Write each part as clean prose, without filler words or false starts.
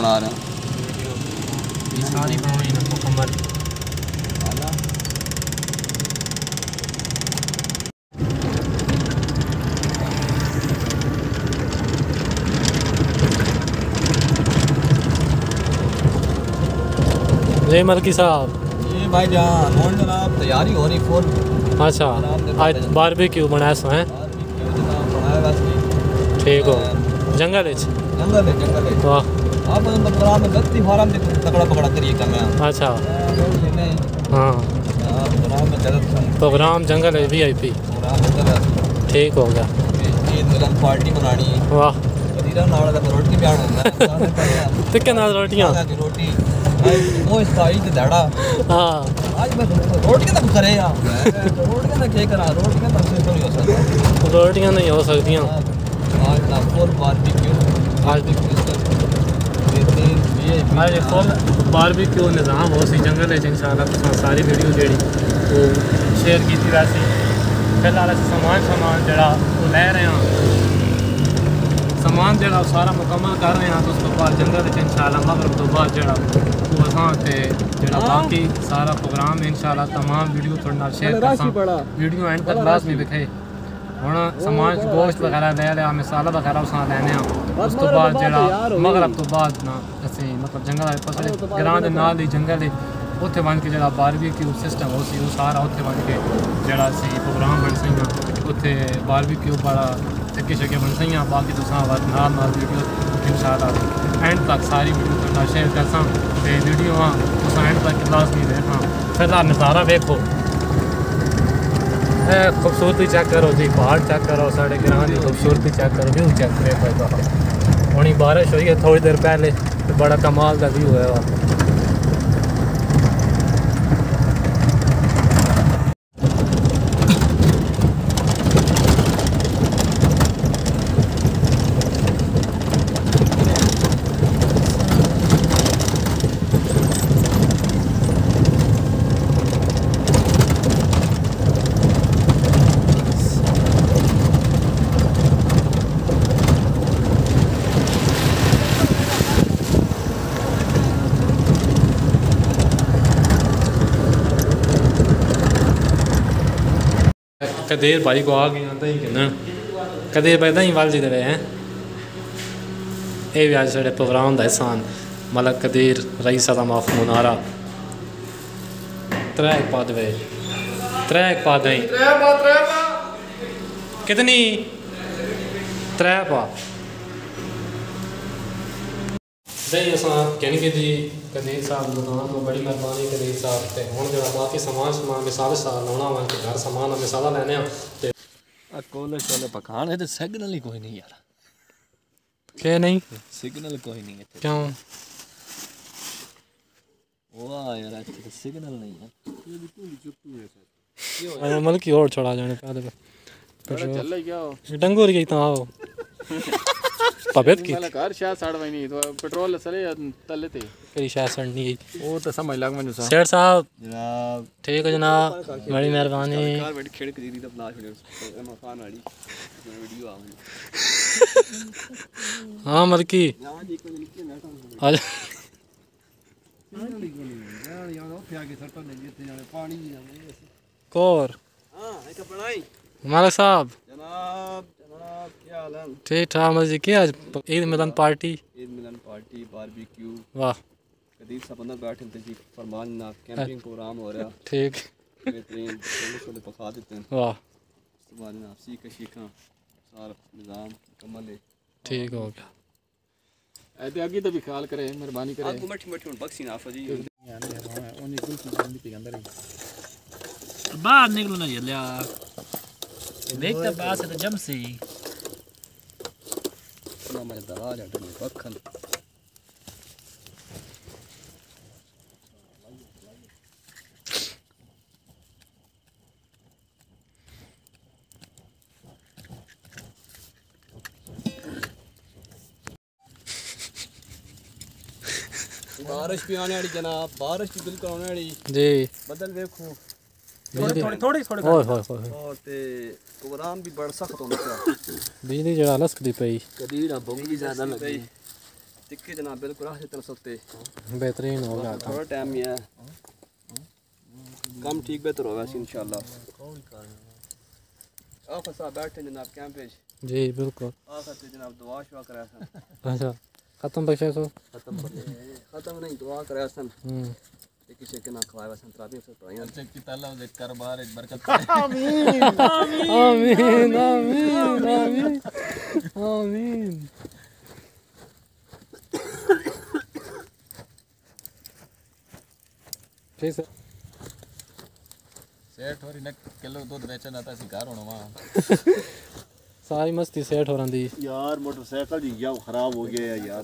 बना रहे हैं। सारी बनानी है मुकम्मल। जी मलकी साहब। जी भाई जान और जनाब तैयारी हो रही फुल। अच्छा आज बारबेक्यू बनाया सो हैं। ठीक हो जंगल वाह आप प्रोग्राम में गत्ती फार्म में तगड़ा पकड़ा करिए कम है। अच्छा हाँ प्रोग्राम जंगल है VIP ठीक हो गया। ईद मिलन पार्टी बनानी वाह वजीरा नाल का रोटी भी आना है टिक्के नाल रोटियां रोटी वो इसका ईद दाड़ा हाँ आज मैं रोटियां तक करे यार रोटियां ना क्या करा रोटियां तक से थोड़ी हो सकता रोटियां नहीं हो सकती आज ना फुल बारबेक्यू आज आज फुल बारबेक्यू निज़ाम हो सी जंगल है इंशाल्लाह सारी वीडियो जेड़ी वो शेयर की वैसी फिलहाल सामान जड़ा वो ले रहे हैं सामान जड़ा सारा मुकम्मल कर रहे हैं तो उस तो बाद जंगल इंशाल्लाह मगरब तो बाद जड़ा वो असां ते जड़ा बाकी सारा प्रोग्राम इंशाल्लाह तमाम वीडियो थोड़े नाल शेयर करसां वीडियो एंड तक लाजमी दिखे हुण सामान गोश्त वगैरह ले लिया मसाला वगैरह उस लैने उस तो बाद जड़ा मगरब तो बाद ना असीं मतलब जंगल आए पासे ग्रां दे नाल ही जंगल है उत्थे बन के जड़ा बारबेक्यू सिस्टम हो सी वो सारा उत्थे बन के जड़ा सी प्रोग्राम बन सईयां उत्थे बारबेक्यू बड़ा टिक्के शक्के बन सईयां बाकी तुसां नाल वीडियो इंशाल्लाह एंड तक सारी वीडियो तुहां शेयर करसां ते वीडियो तुसां एंड तक लाजमी देखना फिलहाल नज़ारा देखो खूबसूरती चेक करो जी पहाड़ चेक करो साढ़े ग्रां की खूबसूरती चेक करो व्यू चेक करो हुणी बारिश हुई है थोड़ी देर पहले तो बड़ा कमाल का व्यू है कदेर भाई को आ गए आता ही कहना कदेर भाई ही वाल जी दे हैं ये भी आज साढ़े प्रोग्राम का एहसान मलक कदेर रईस आदा माफ मुनारा त्रै पा दे कितनी त्रै पा दही अस कहने के जी कदीर साहब दुकान को बड़ी मेहरबानी कदीर साहब ते हुण जेड़ा बाकी सामान मिसाल लाना वा कि घर सामान मिसाला लैने ते कोले छोले पकाने ते सिग्नल ही कोई नहीं यार के नहीं सिग्नल कोई नहीं है क्यों वाह यार तो सिग्नल नहीं है अरे मतलब की और छोड़ा जाने पहले चल क्या हो डंगोर गई ता आओ पबेत की मैंने घर शायद साड़ वही नहीं तो पेट्रोल सरे तले थे करी शायद सड़नी गई वो तो समझ लग मैंने सेठ साहब जनाब ठीक है जनाब बड़ी मेहरबानी कार बैठ खेड़ के दी तो अपना वीडियो मकान वाली वीडियो आ हां मलकी आज कोर हां एक बनाई मालिक साहब जनाब क्या हाल है ठीक ठाक मर्जी क्या आज ईद मिलन पार्टी बारबेक्यू वाह कदीर साहब अंदर बैठे थे जी फरमान ना कैंपिंग प्रोग्राम हो रहा ठीक बेहतरीन छोले पका देते हैं वाह सुबह ना सीखा सारा निज़ाम मुकम्मल है ठीक हो गया ऐसे आगे तो भी ख्याल करें मेहरबानी करें आपको मठी मठी बक्सी ना फजी ओनी कुल्फी बंदी पे अंदर ही बाहर निकलो ना ये लिया देखते पास है तो जमसी ना मैं दवा जाता हूं पखन बारिश भी आने वाली जनाब बारिश भी बिल्कुल आने वाली जी बदल देखो थोड़ी और ते प्रोग्राम भी बड़ा सख्त होना चाहिए बिजली जड़ा लसकदी पई कदी ना बहुत ज्यादा लगी टिक्के जनाब बिल्कुल अच्छी तरह सकते बेहतरीन हो गया था। थोड़ा टाइम ही है, कम ठीक बेहतर होगा इंशाल्लाह। आप साहब बैठे जनाब कैंप पे जी बिल्कुल। आखिर से जनाब दुआ शुआ कराया सन। अच्छा खत्म बख्शे सो खत्म नहीं दुआ कराया सन किसी के ना खवाया सन तराबी से पढ़ाई अच्छे की ताला दे कर बाहर एक बरकत आमीन आमीन आमीन आमीन आमीन। ठीक है सेठ हो रही न किलो दूध बेचना था सी घर होना वहां सारी मस्ती सेठ हो रही यार। मोटरसाइकिल जी या खराब हो गया है यार,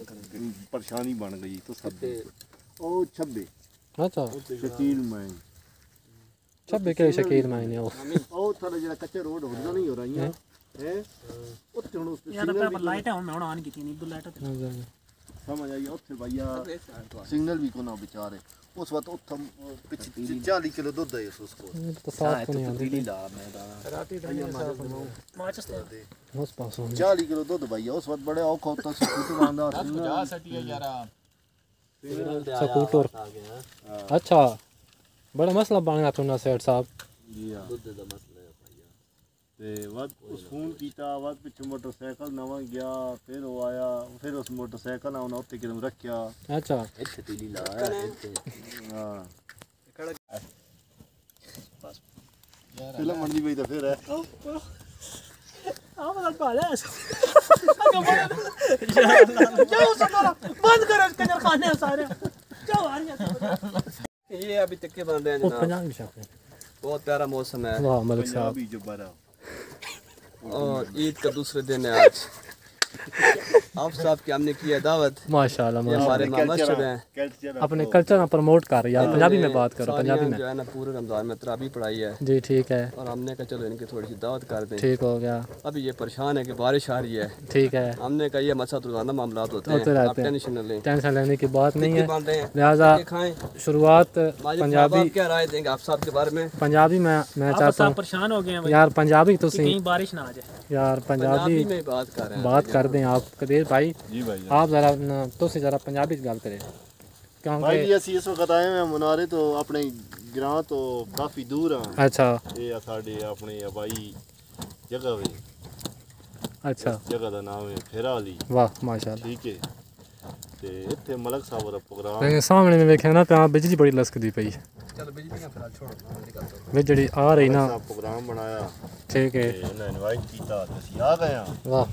परेशानी बन गई तो सब ओ 26 अच्छा शकील मैं 26 के शकील मायने ओ थोड़ा जरा कच्चे रोड होना नहीं हो रही है उत्ते हुन उस यार पर लाइट है मैं ऑन की नहीं लाइट समझ आई उत्थे भैया सिग्नल भी कोना बेचारे उस वक्त उत्थे पिछ 40 किलो दूध है उसको तो साफ नहीं आती ला मैं राती माचस दे उस पास 40 किलो दूध भैया उस वक्त बड़े औखा होता से कुछ बांधा जा सटी है यार स्कूटर। अच्छा बड़ा मसला बन गया तुना सेठ साहब जी हां दूध दा मसला है भैया ते वक्त उस फोन कीता वक्त पिछ मोटरसाइकिल नवा गया फिर वो आया फिर उस मोटरसाइकिल ना उत्ते किदम रखया। अच्छा इत्थे तीली लाया हां फिल्म बनदी पई तो फिर है आप बता पाले जाओ सब बंद करो कंजर खाने सारे जाओ आ रही ये अभी टिक्के बन रहे हैं जनाब। बहुत प्यारा मौसम है। वाह मलिक साहब अभी जो बड़ा और ईद का दूसरे दिन है आज। आप साहब की हमने किया दावत। माशाल्लाह ये हमारे मस्जिद हैं अपने कल्चर ना प्रमोट कर यार पंजाबी में बात करो पंजाबी में जो है ना पूरे रमजान में तराबी पढ़ाई है जी ठीक है और हमने कहा चलो इनकी थोड़ी सी दावत कर दें। ठीक हो गया अभी ये परेशान है कि बारिश आ रही है। ठीक है हमने कहा ये मसला रोजाना मामला होते होते हैं, आप रहते हैं। टेंशन न लें। टेंशन लेने की बात नहीं है बन रहे हैं लिहाजा ये खाएं। शुरुआत माजिद साहब, पंजाबी आप क्या राय देंगे आप साहब के बारे में? पंजाबी में मैं आप चाहता सब हूँ परेशान हो गए हैं यार पंजाबी तो कहीं बारिश ना आ जाए। यार पंजाबी में बात कर रहे हैं। बात कर दें आप कदीर भाई जी भाई आप जरा तो से जरा पंजाबी गल करें भाई क्योंकि जी ਅਸੀਂ ਇਸ ਵਕਤ ਆਏ ਹਾਂ ਮਨਾਰੇ ਤੋਂ ਆਪਣੇ ਗ੍ਰਾਂ ਤੋਂ ਕਾਫੀ ਦੂਰ ਹਾਂ। अच्छा ਇਹ ਆ ਸਾਡੇ ਆਪਣੇ ਬਾਈ ਜਗ੍ਹਾ ਵੇ अच्छा ਜਗ੍ਹਾ ਦਾ ਨਾਮ ਹੈ ਫੇਰਾਲੀ वाह माशाल्लाह। ठीक है ਤੇ ਇੱਥੇ ਮਲਕ ਸਾਹਿਬ ਦਾ ਪ੍ਰੋਗਰਾਮ लेकिन सामने में देखा ना तो बिजली बड़ी लसकदी पई चलो बिजली का फिलहाल छोड़ो बिजली आ रही ना ਸਾਹਿਬ ਪ੍ਰੋਗਰਾਮ ਬਣਾਇਆ ठीक ਤੇ है ਉਹਨਾਂ ਇਨਵਾਈਟ ਕੀਤਾ ਤੇ ਅਸੀਂ ਆ ਗਏ ਹਾਂ। वाह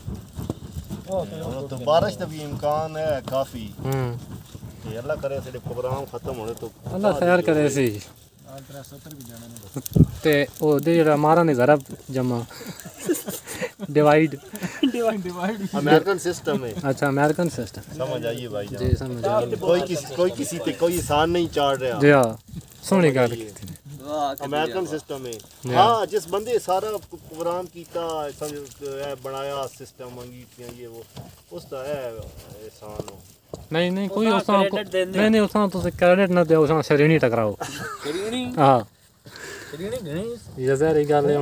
तो बारिश का भी इम्कान है काफ़ी हम्म ते अल्लाह करे साडे प्रोग्राम खत्म होने तो अल्लाह खैर करे सी ते ओ दे जेड़ा मारा ने जरा जमा डिवाइड अमेरिकन सिस्टम है। अच्छा अमेरिकन सिस्टम समझ आइए भाई जी जान समझ कोई किसी पे कोई एहसान नहीं चाड़ रहा। जी हाँ सोहनी गल की अमेरिकन सिस्टम है। हाँ जिस बंदे सारा प्रोग्राम कीता बनाया सिस्टम अंगीठियां ये वो उसका है एहसान हो। नहीं नहीं कोई उसा नहीं उसा तो क्रेडिट ना दे उसा श्रेणी टकराओ हां ये जरा गल है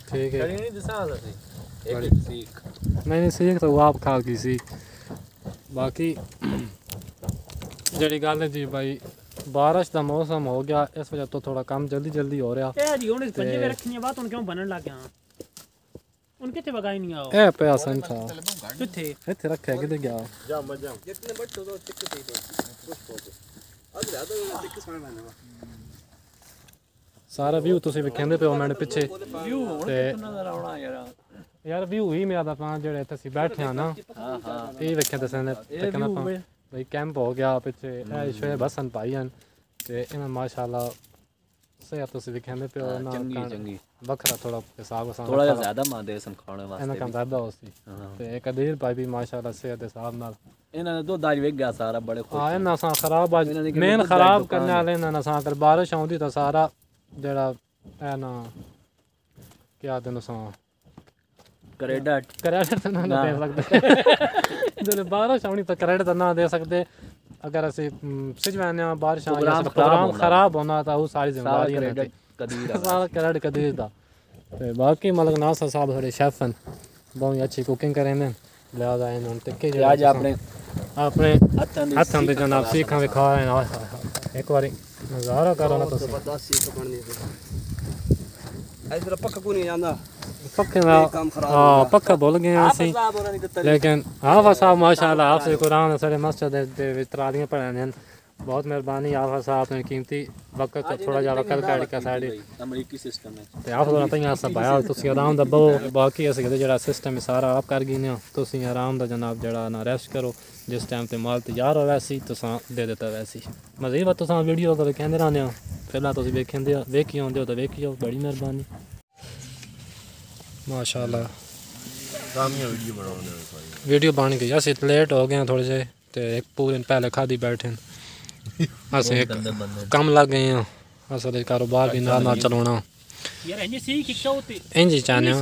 ठीक है नहीं सीख तो वो आप खा की सी बाकी जड़ी गल है जी भाई बारिश का मौसम हो गया इस वजह तो थोड़ा काम जल्दी हो रहा ए जी उन्हें पंजे में रखनी है बात उन क्यों बनन लग गया उनके ते बगाई नहीं आओ ए पे आसन था किथे इथे रखे किधर गया जा मजा जितने बच्चों तो टिक दे दो कुछ पहुंचे आज ज्यादा टिक समय में सारा व्यू ਤੁਸੀਂ ਵਿਖਾਉਂਦੇ ਪਿਓ ਮੈਨੇ ਪਿੱਛੇ व्यू ਤੇ नजर आना यार ਯਾਰ व्यू ਹੀ ਮੇਰਾ ਦਾ ਪਾਂ ਜਿਹੜੇ ਇੱਥੇ ਅਸੀਂ ਬੈਠੇ ਆ ਨਾ हां हां ਇਹ ਵੇਖਿਆ ਦੱਸਣ ਤੇ ਕਹਿੰਦਾ ਪਾਂ ਬਈ ਕੈਂਪ ਹੋ ਗਿਆ ਪਿੱਛੇ ਇਹ ਸ਼ੋਇਬ ਹਸਨ ਭਾਈ ਹਨ ਤੇ ਇਹਨਾਂ ਮਾਸ਼ਾਅੱਲਾ ਸੇ ਤੁਸੀਂ ਵਿਖਾਉਂਦੇ ਪਿਓ ਨਾ ਚੰਗੀ ਵੱਖਰਾ ਥੋੜਾ ਹਿਸਾਬ ਆਸਾਨ थोड़ा ज्यादा मांदे सन खाने ਇਹਨਾਂ वास्ते ਕੰਮ ਕਰਦਾ ਹੋਸੀ ਤੇ ਕਦੀਰ ਭਾਈ ਵੀ ਮਾਸ਼ਾਅੱਲਾ ਸਿਹਤ ਦੇ ਹਿਸਾਬ ਨਾਲ इन्होंने दो दाज वेग गया सारा बड़े खुश ਹਾਂ ਇਹਨਾਂ ਸਾਂ ਖਰਾਬ ਅੱਜ ਮੇਨ ਖਰਾਬ ਕਰਨ ਵਾਲੇ ਇਹਨਾਂ ਨਾਲ ਸਾਂ ਕਰ ਬਾਰਿਸ਼ ਆਉਂਦੀ ਤਾਂ ਸਾਰਾ ਜਿਹੜਾ ਇਹ ਨਾ ਕੀ ਆਦੇ ਨੂੰ ਸਾਂ क्रेडिट क्रेडिट तो ना दे सकते जो बारिश आनी तो क्रेडिट तो ना दे सकते अगर असि सिजवाने बारिश आ प्रोग्राम खराब होना था वो सारी जिम्मेदारी है सारा क्रेडिट कदीर दा ते बाकी मतलब नासा साहब थोड़े शेफ हैं बहुत अच्छी कुकिंग करें लिहाजा इन टिक्के आज अपने हथों से जनाब सीखा भी खा रहे हैं। एक बार नज़ारा करो ना तो पक्का को नहीं जाना पक्के हाँ पक्का बोल गए हैं लेकिन आफा साहब माशाल्लाह आपसे कुरान सारे मस्जिद दे तरादियां पढ़ाने हैं। बहुत मेहरबानी आफा साहब ने कीमती वक्त थोड़ा जा वक्त काट के साढ़े अमेरिकी सिस्टम है ते आप थोड़ा तैयार सब आया तुसी आराम दा बहु बाकी अस जेड़ा सिस्टम है सारा आप कर गए ने तुसी आराम दा जनाब जेड़ा ना रेस्ट करो जिस टाइम ते माल तैयार हो वैसी तुसा दे देता वैसी मज़े बात तुसा वीडियो तो कहंदे रहने हो पहला तुसी वेखिंदे वेखी आंदे हो तो वेखियो बड़ी मेहरबानी माशाल्लाह कामियां वीडियो बन गई अस लेट हो गए थोड़े से ते एक पूरे पहले खादी बैठे अस एक कम लग गए हैं असल कारोबार भी ना चलाना यार इंज सी कि क्या होती इंज चाहने हो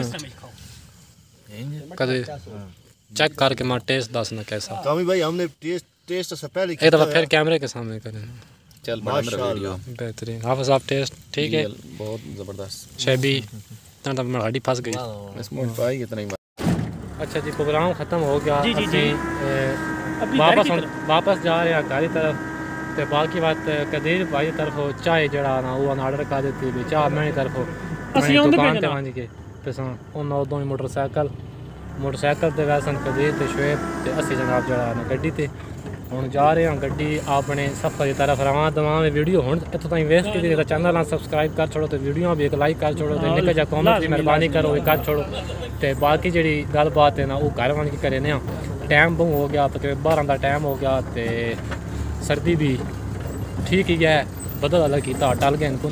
कदे चेक करके मैं टेस्ट दसना कैसा कामी भाई हमने टेस्ट से पहले एक दफा फिर कैमरे के सामने करें चल माशाल्लाह बेहतरीन हाफिज साहब टेस्ट ठीक है बहुत जबरदस्त शेबी तना तो हड्डी फंस गई इसमें पाई कितना ही अच्छा जी प्रोग्राम ख़त्म हो गया जी, जी, जी। अभी वापस जा रहे हैं घर की तरफ तो बाकी बात कदीर भाई की तरफ चाय जड़ा ना वो ऑर्डर कर देती भी चाह मेरी तरफ ਅਸੀਂ ਆਉਂਦੇ दुकान ਪਏ ते वंज के पिछां उन्होंने उदों ही मोटरसाइकिल ते वैसन कदीर ते शुएब ते असी जनाब जड़ा ना गड्डी ते हुण जा रहे हैं गड्डी अपने सफ़र की तरफ रवां दवां वीडियो हुण इत्थों ताईं वेख के जेकर चैनल सब्सक्राइब कर छोड़ो तो वीडियो भी एक लाइक कर छोड़ो तो निक्का जा कमेंट की मेहरबानी करो कर छोड़ो तो बाकी जी गलबात है ना वो घर वन के करे ने टाइम बहु हो गया तकरीबन 12 का टाइम हो गया तो सर्दी भी ठीक ही है बदल अलग किया टल गए इनको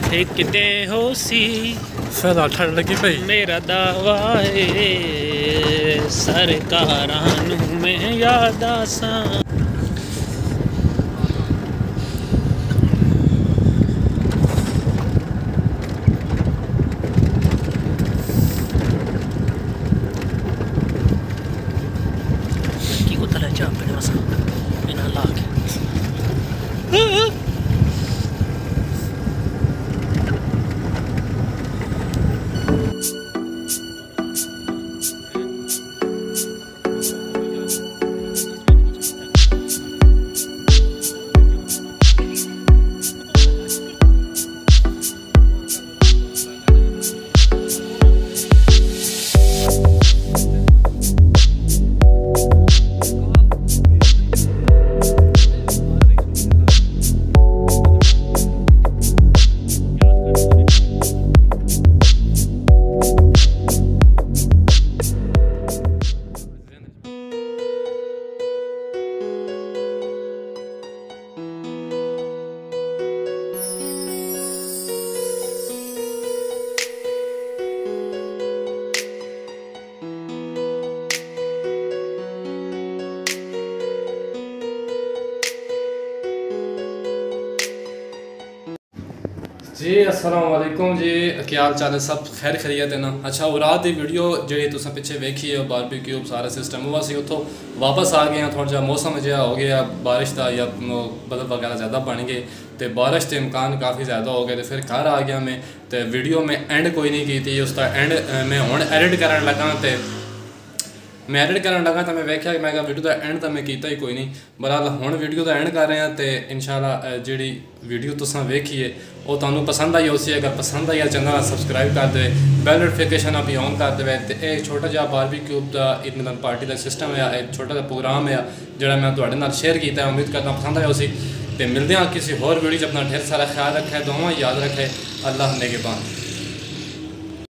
ठीक किते हो सी सदा ठंड लगी पई मेरा दावा है सरकारां नूं मैं याद आसां की को तला जा पे वसा इना लाग जी अस्सलाम वालेकुम जी क्या हाल चाल है सब खैर खैरियत है ना। अच्छा वो रात की वीडियो जी तुम पिछे वेखी है बारबेक्यू सारा सिस्टम वो असी उतो वापस आ गए हैं थोड़ा जा मौसम जो हो गया बारिश का या बदल वगैरह ज़्यादा बन गए तो बारिश के इम्कान काफ़ी ज़्यादा हो गए तो फिर घर आ गया मैं तो वीडियो में एंड कोई नहीं की थी उसका एंड मैं हुण एडिट करन लगा तो मैं एडिट करन लगा तो मैं वेख्या कि मैं वीडियो का एंड तो मैं किया ही कोई नहीं बहरहाल हुण वीडियो का एंड कर रहे हैं तो इंशाल्लाह जी वीडियो तुसां वेखी है वो तुहानू पसंद आई उसी अगर पसंद आई चैनल सब्सक्राइब कर दे बेल नोटिफिकेशन भी ऑन कर दे तो एक छोटा जहा बारबेक्यू का इतमान पार्टी का सिस्टम है एक छोटा सा प्रोग्राम है जोड़ा मैं तुहाडे नाल शेयर किया उम्मीद करता पसंद आया उसी तो मिलते हैं किसी होर वीडियो अपना ढेर सारा ख्याल रखे दुआवां याद रखे अल्लाह नेगेबान।